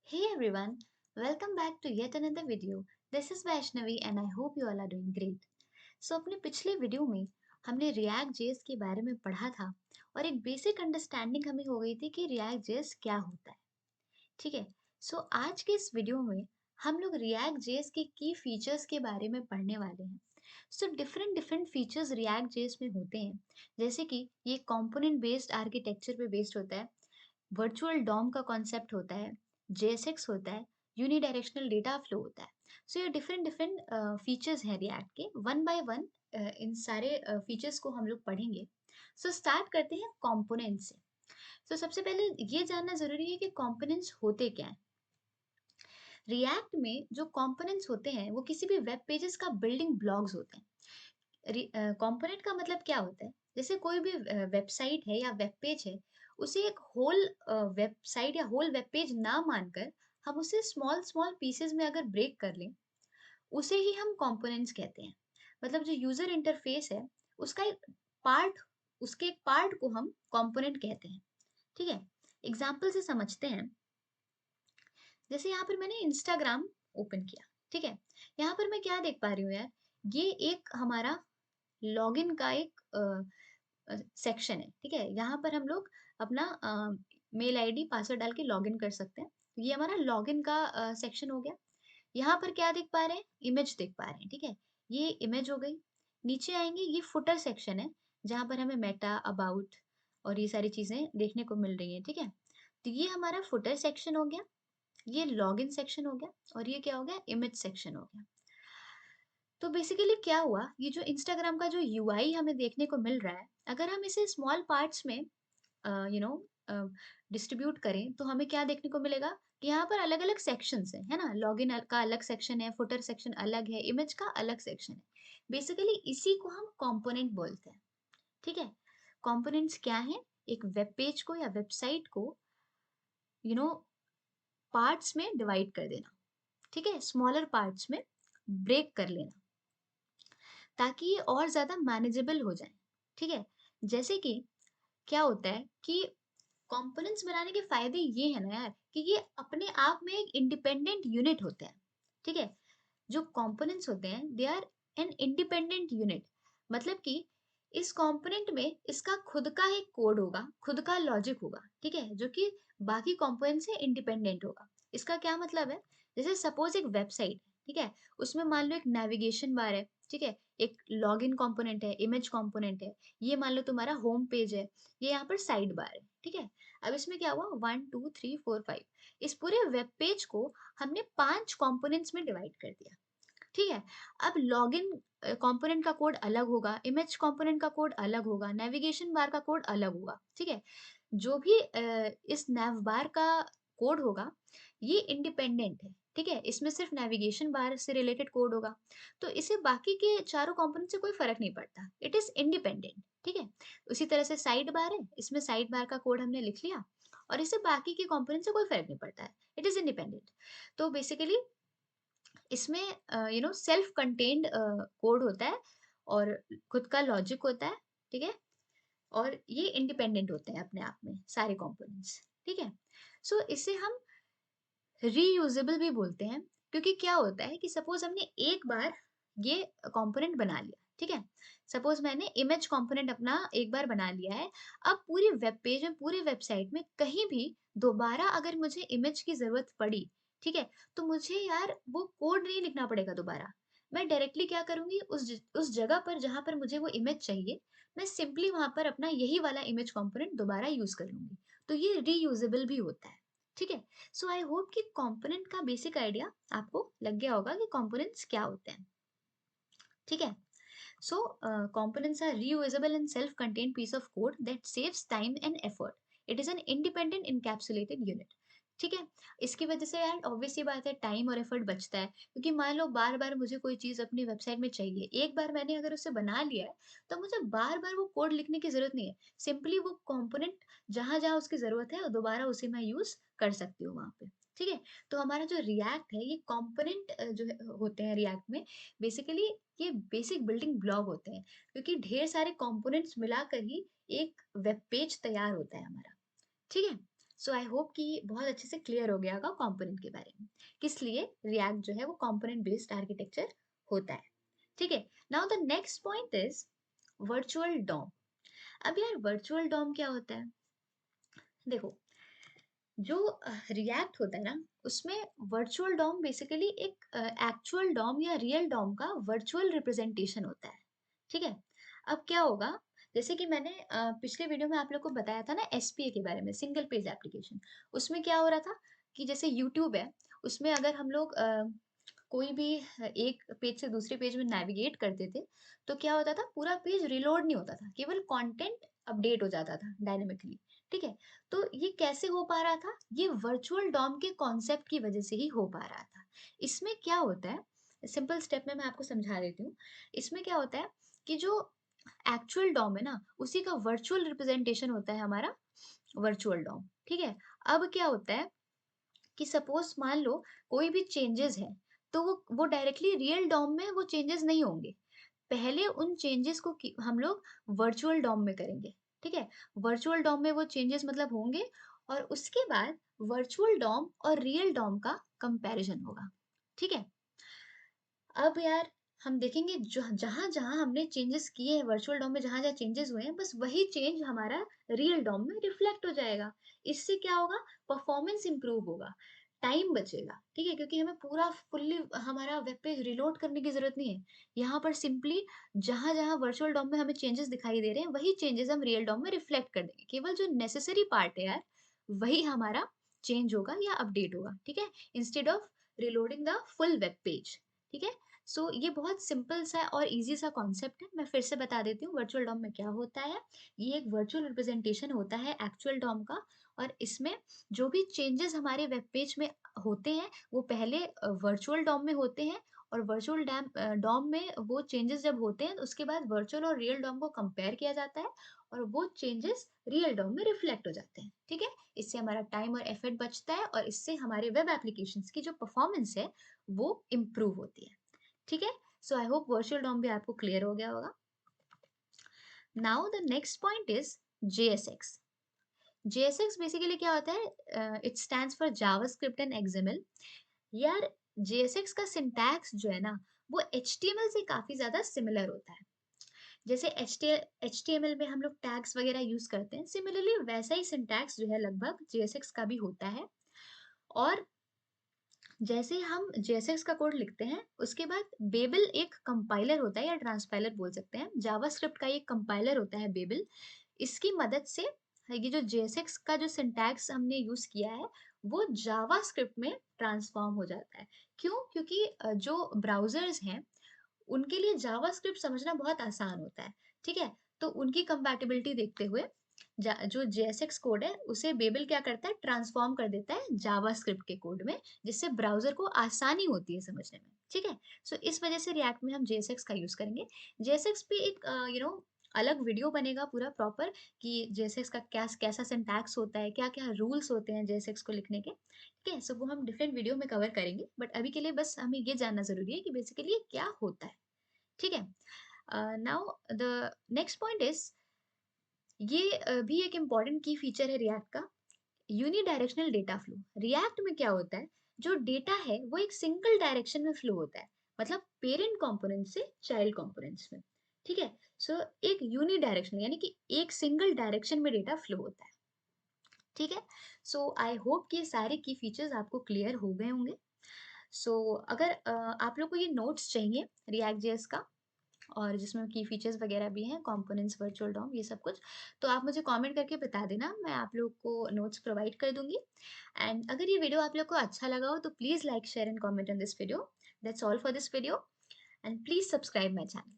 Hey everyone, welcome back to yet another video. This is Vaishnavi and I hope you all are doing great. अपने पिछले video में हमने react JS के बारे में पढ़ा था और एक बेसिक अंडरस्टैंडिंग हमें हो गई थी कि रिएक्ट जेएस क्या होता है। ठीक है। आज के इस वीडियो में हम लोग रिएक्ट जेएस के की फीचर्स के बारे में पढ़ने वाले हैं। Different different features react JS में होते हैं, जैसे कि ये कंपोनेंट बेस्ड आर्किटेक्चर पे बेस्ड होता है, वर्चुअल डॉम का कॉन्सेप्ट होता है, जेएसएक्स होता है, यूनिडायरेक्शनल डेटा फ्लो होता है। ये डिफरेंट डिफरेंट फीचर्स हैं रिएक्ट के। वन बाय वन इन सारे फीचर्स को हम लोग पढ़ेंगे। स्टार्ट करते हैं कंपोनेंट से। सबसे पहले ये जानना जरूरी है कि कंपोनेंट्स होते क्या हैं। रिएक्ट में जो कंपोनेंट्स होते हैं वो किसी भी वेब पेजेस का बिल्डिंग ब्लॉक्स होते हैं। कंपोनेंट का मतलब क्या होता है, जैसे कोई भी वेबसाइट है या वेब पेज है, उसे एक होल वेबसाइट या होल वेब पेज ना मानकर हम उसे स्मॉल स्मॉल पीसेस में अगर ब्रेक कर लें, उसे ही हम कंपोनेंट्स कहते हैं। मतलब जो यूजर इंटरफेस है, उसका एक पार्ट उसके एक पार्ट को हम कंपोनेंट कहते हैं। ठीक है। एग्जाम्पल से समझते हैं। जैसे यहाँ पर मैंने इंस्टाग्राम ओपन किया। ठीक है। यहाँ पर मैं क्या देख पा रही हूँ यार, ये एक हमारा लॉगिन का एक सेक्शन है। ठीक है। यहाँ पर हम लोग अपना मेल आईडी पासवर्ड डाल के लॉगिन कर सकते हैं। तो ये हमारा लॉगिन का सेक्शन हो गया। यहाँ पर क्या देख पा रहे हैं, इमेज देख पा रहे हैं। ठीक है। ये इमेज हो गई। नीचे आएंगे, ये फुटर सेक्शन है, जहाँ पर हमें मेटा, अबाउट और ये सारी चीजें देखने को मिल रही हैं। ठीक है। तो ये हमारा फुटर सेक्शन हो गया, ये लॉगिन सेक्शन हो गया, और ये क्या हो गया, इमेज सेक्शन हो गया। तो बेसिकली क्या हुआ, ये जो इंस्टाग्राम का जो यूआई हमें देखने को मिल रहा है, अगर हम इसे स्मॉल पार्ट्स में यू नो डिस्ट्रीब्यूट करें, तो हमें क्या देखने को मिलेगा कि यहाँ पर अलग अलग सेक्शंस है ना। लॉगिन का अलग सेक्शन है, फुटर सेक्शन अलग है, इमेज का अलग सेक्शन है। बेसिकली इसी को हम कंपोनेंट बोलते हैं। ठीक है। कंपोनेंट्स क्या है, एक वेब पेज को या वेबसाइट को यू नो पार्ट्स में डिवाइड कर देना। ठीक है, स्मॉलर पार्ट्स में ब्रेक कर लेना, ताकि ये और ज़्यादा मैनेजेबल हो जाए। ठीक है। जैसे कि क्या होता है कि कंपोनेंट्स बनाने के फ़ायदे ये हैं ना यार, कि ये अपने आप में एक इंडिपेंडेंट यूनिट होते हैं। ठीक है। जो कंपोनेंट्स होते हैं, they are an independent unit. मतलब कि इस कंपोनेंट में इसका खुद का एक कोड होगा, खुद का लॉजिक होगा। ठीक है, जो कि बाकी कंपोनेंट से इंडिपेंडेंट होगा। इसका क्या मतलब है, जैसे सपोज एक वेबसाइट, ठीक है, उसमें मान लो एक नेविगेशन बार है। ठीक है, एक लॉगिन कंपोनेंट है, इमेज कंपोनेंट है, ये मान लो तुम्हारा होम पेज है, ये यहाँ पर साइड बार है। ठीक है। अब इसमें क्या हुआ, 1 2 3 4 5, इस पूरे वेब पेज को हमने 5 कंपोनेंट्स में डिवाइड कर दिया। ठीक है। अब लॉगिन कंपोनेंट का कोड अलग होगा, इमेज कंपोनेंट का कोड अलग होगा, नेविगेशन बार का कोड अलग होगा। ठीक है। जो भी इस nav बार का कोड होगा, ये इंडिपेंडेंट है। ठीक है। इसमें सिर्फ नेविगेशन बार से रिलेटेड कोड होगा, तो इसे बाकी के चारों कंपोनेंट से कोई फर्क नहीं पड़ता। It is independent. ठीक है। उसी तरह से साइड बार है, इसमें साइड बार का कोड हमने लिख लिया, और इससे बाकी के कंपोनेंट से कोई फर्क नहीं पड़ता है। It is independent. तो बेसिकली इसमें सेल्फ कंटेन्ड कोड होता है, और खुद का लॉजिक होता है। ठीक है। और ये इंडिपेंडेंट होते हैं अपने आप में सारे कंपोनेंट्स। ठीक है। इसे हम रीयूजेबल भी बोलते हैं, क्योंकि क्या होता है कि सपोज हमने एक बार ये कंपोनेंट बना लिया। ठीक है। सपोज मैंने इमेज कंपोनेंट अपना एक बार बना लिया है। अब पूरी वेब पेज में, पूरी वेबसाइट में कहीं भी दोबारा अगर मुझे इमेज की जरूरत पड़ी, ठीक है, तो मुझे यार वो कोड नहीं लिखना पड़ेगा दोबारा। मैं डायरेक्टली क्या करूंगी, उस जगह पर जहां पर मुझे वो इमेज चाहिए, मैं सिंपली वहां पर अपना यही वाला इमेज कंपोनेंट दोबारा यूज कर लूंगी। तो ये रीयूजेबल भी होता है। ठीक है। आई होप कि कंपोनेंट का बेसिक आइडिया आपको लग गया होगा कि कंपोनेंट्स क्या होते हैं। ठीक है। Components are reusable and self-contained piece of code that saves time and effort. It is an independent encapsulated unit. ठीक है। इसकी वजह से यार ऑब्वियस सी बात है, टाइम और एफर्ट बचता है, क्योंकि मान लो बार बार मुझे कोई चीज अपनी वेबसाइट में चाहिए, एक बार मैंने अगर उसे बना लिया है, तो मुझे बार बार वो कोड लिखने की जरूरत नहीं है। सिंपली वो कंपोनेंट जहां जहां उसकी जरूरत है, दोबारा उसे मैं यूज कर सकती हूँ वहां पे। ठीक है। तो हमारा जो रिएक्ट है, ये कंपोनेंट होते हैं रिएक्ट में। बेसिकली ये बेसिक बिल्डिंग ब्लॉक होते हैं, क्योंकि ढेर सारे कंपोनेंट्स मिलाकर ही एक वेब पेज तैयार होता है हमारा। ठीक है। सो आई होप कि बहुत अच्छे से क्लियर हो गया होगा कंपोनेंट के बारे में, किस लिए रिएक्ट जो है वो कंपोनेंट बेस्ड आर्किटेक्चर होता है। ठीक है, now the next point is virtual DOM. अब यार वर्चुअल डॉम क्या होता है? देखो, जो रिएक्ट होता है ना, उसमें वर्चुअल डॉम बेसिकली एक एक्चुअल डॉम या रियल डॉम का वर्चुअल रिप्रेजेंटेशन होता है। ठीक है, अब क्या होगा, जैसे कि मैंने पिछले वीडियो में आप लोग को बताया था ना एसपीए के बारे में, सिंगल पेज एप्लीकेशन। उसमें क्या हो रहा था कि जैसे यूट्यूब है, उसमें अगर हम लोग कोई भी एक पेज से दूसरे पेज में नेविगेट करते थे, तो क्या होता था, पूरा पेज रिलोड नहीं होता था, केवल कंटेंट अपडेट हो जाता था डायनेमिकली। ठीक है, तो ये कैसे हो पा रहा था? ये वर्चुअल डॉम के कॉन्सेप्ट की वजह से ही हो पा रहा था। इसमें क्या होता है, सिंपल स्टेप में मैं आपको समझा देती हूँ। इसमें क्या होता है कि जो एक्चुअल डॉम है ना, उसी का वर्चुअल रिप्रेजेंटेशन होता है हमारा वर्चुअल डॉम। ठीक है, अब क्या होता है कि सपोज मान लो कोई भी चेंजेस है, तो वो डायरेक्टली रियल डॉम में वो चेंजेस नहीं होंगे। पहले उन चेंजेस को हम लोग वर्चुअल डॉम में करेंगे। ठीक है, वर्चुअल डॉम में वो चेंजेस मतलब होंगे, और उसके बाद वर्चुअल डॉम और रियल डॉम का कंपैरिजन होगा। ठीक है, अब यार हम देखेंगे जो जहां जहां हमने चेंजेस किए हैं वर्चुअल डॉम में, जहां जहां चेंजेस हुए हैं, बस वही चेंज हमारा रियल डॉम में रिफ्लेक्ट हो जाएगा। इससे क्या होगा, परफॉर्मेंस इंप्रूव होगा, टाइम बचेगा। ठीक है, क्योंकि हमें पूरा फुल्ली हमारा वेब पेज रिलोड करने की जरूरत नहीं है। यहाँ पर सिंपली जहां जहां वर्चुअल डॉम में हमें चेंजेस दिखाई दे रहे हैं, वही चेंजेस हम रियल डॉम में रिफ्लेक्ट कर देंगे। केवल जो नेसेसरी पार्ट है यार, वही हमारा चेंज होगा या अपडेट होगा। ठीक है, instead of reloading the full web page. ठीक है, सो ये बहुत सिंपल सा और इजी सा कॉन्सेप्ट है। मैं फिर से बता देती हूँ वर्चुअल डॉम में क्या होता है। ये एक वर्चुअल रिप्रेजेंटेशन होता है एक्चुअल डॉम का, और इसमें जो भी चेंजेस हमारे वेब पेज में होते हैं, वो पहले वर्चुअल डॉम में होते हैं, और वर्चुअल डॉम में वो चेंजेस जब होते हैं, तो उसके बाद वर्चुअल और रियल डॉम को कंपेयर किया जाता है, और वो चेंजेस रियल डॉम में रिफ्लेक्ट हो जाते हैं। ठीक है, इससे हमारा टाइम और एफर्ट बचता है, और इससे हमारे वेब एप्लीकेशंस की जो परफॉर्मेंस है वो इम्प्रूव होती है। ठीक है, सो आई होप वर्चुअल डॉम भी आपको क्लियर हो गया होगा। Now the next point is JSX। JSX basically क्या होता है? It stands for JavaScript and XML. यार JSX का सिंटैक्स जो है ना, वो HTML से काफी ज्यादा सिमिलर होता है। जैसे HTML में हम लोग टैग्स वगैरह यूज करते हैं, सिमिलरली वैसा ही सिंटैक्स जो है लगभग JSX का भी होता है। और जैसे हम जेएसएक्स का कोड लिखते हैं, उसके बाद बेबल एक कंपाइलर होता है, या ट्रांसपाइलर बोल सकते हैं, जावास्क्रिप्ट का एक कंपाइलर होता है बेबल। इसकी मदद से ये जो जेएसएक्स का जो सिंटैक्स हमने यूज किया है, वो जावास्क्रिप्ट में ट्रांसफॉर्म हो जाता है। क्यों? क्योंकि जो ब्राउजर्स हैं, उनके लिए जावास्क्रिप्ट समझना बहुत आसान होता है। ठीक है, तो उनकी कंपैटिबिलिटी देखते हुए जो जेएसएक्स कोड है, उसे बेबल क्या करता है, ट्रांसफॉर्म कर देता है जावास्क्रिप्ट के कोड में, जिससे ब्राउजर को आसानी होती है समझने में। ठीक है, सो इस वजह से रिएक्ट में हम जेएसएक्स का यूज करेंगे। जेएसएक्स पे एक अलग वीडियो बनेगा पूरा प्रॉपर, कि जेएसएक्स का क्या कैसा सिंटैक्स होता है, क्या क्या रूल्स होते हैं जेएसएक्स को लिखने के। ठीक है, सो वो हम डिफरेंट वीडियो में कवर करेंगे, बट अभी के लिए बस हमें ये जानना जरूरी है कि बेसिकली ये क्या होता है। ठीक है, now the next point is, ये भी एक इम्पॉर्टेंट की फीचर है रिएक्ट का, यूनिडायरेक्शनल डेटा फ्लो। रिएक्ट में क्या होता है, जो डेटा है वो एक सिंगल डायरेक्शन में फ्लो होता है, मतलब पेरेंट कंपोनेंट से चाइल्ड कंपोनेंट्स में। ठीक है, सो एक यूनिडायरेक्शनल यानी कि एक सिंगल डायरेक्शन में डेटा फ्लो होता है। ठीक है, सो आई होप कि सारे की फीचर्स आपको क्लियर हो गए होंगे। सो अगर आप लोग को ये नोट्स चाहिए रिएक्ट जेएस का, और जिसमें की फीचर्स वगैरह भी हैं, कंपोनेंट्स, वर्चुअल डॉम, ये सब कुछ, तो आप मुझे कमेंट करके बता देना, मैं आप लोग को नोट्स प्रोवाइड कर दूंगी। एंड अगर ये वीडियो आप लोग को अच्छा लगा हो, तो please like, share and comment on this video. That's all for this video, and please subscribe my channel.